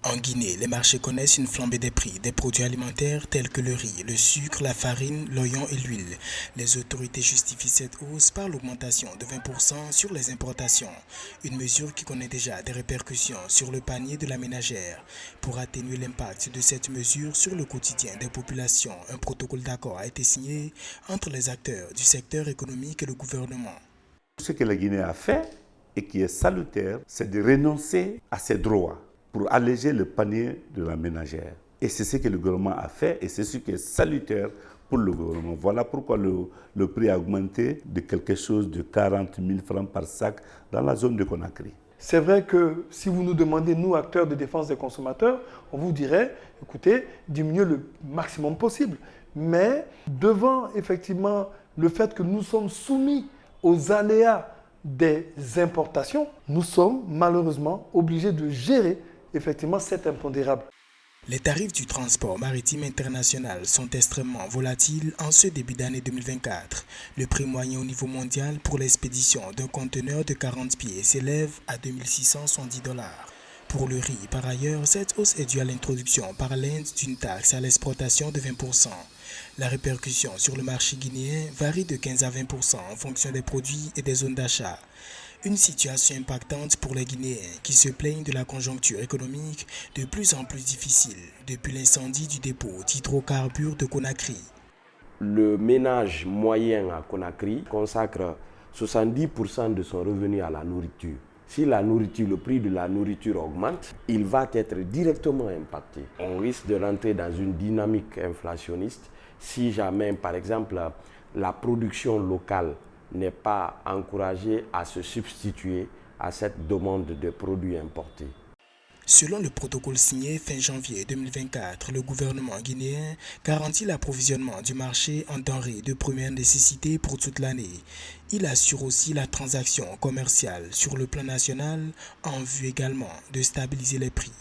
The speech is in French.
En Guinée, les marchés connaissent une flambée des prix des produits alimentaires tels que le riz, le sucre, la farine, l'oignon et l'huile. Les autorités justifient cette hausse par l'augmentation de 20% sur les importations, une mesure qui connaît déjà des répercussions sur le panier de la ménagère. Pour atténuer l'impact de cette mesure sur le quotidien des populations, un protocole d'accord a été signé entre les acteurs du secteur économique et le gouvernement. Ce que la Guinée a fait et qui est salutaire, c'est de renoncer à ses droits pour alléger le panier de la ménagère. Et c'est ce que le gouvernement a fait et c'est ce qui est salutaire pour le gouvernement. Voilà pourquoi le prix a augmenté de quelque chose de 40 000 francs par sac dans la zone de Conakry. C'est vrai que si vous nous demandez, nous, acteurs de défense des consommateurs, on vous dirait, écoutez, diminuez le maximum possible. Mais devant effectivement le fait que nous sommes soumis aux aléas des importations, nous sommes malheureusement obligés de gérer effectivement cet impondérable. Les tarifs du transport maritime international sont extrêmement volatiles en ce début d'année 2024. Le prix moyen au niveau mondial pour l'expédition d'un conteneur de 40 pieds s'élève à 2670 $. Pour le riz, par ailleurs, cette hausse est due à l'introduction par l'Inde d'une taxe à l'exportation de 20%. La répercussion sur le marché guinéen varie de 15 à 20% en fonction des produits et des zones d'achat. Une situation impactante pour les Guinéens qui se plaignent de la conjoncture économique de plus en plus difficile depuis l'incendie du dépôt d'hydrocarbures de Conakry. Le ménage moyen à Conakry consacre 70% de son revenu à la nourriture. Si le prix de la nourriture augmente, il va être directement impacté. On risque de rentrer dans une dynamique inflationniste si jamais, par exemple, la production locale n'est pas encouragée à se substituer à cette demande de produits importés. Selon le protocole signé fin janvier 2024, le gouvernement guinéen garantit l'approvisionnement du marché en denrées de première nécessité pour toute l'année. Il assure aussi la transaction commerciale sur le plan national en vue également de stabiliser les prix.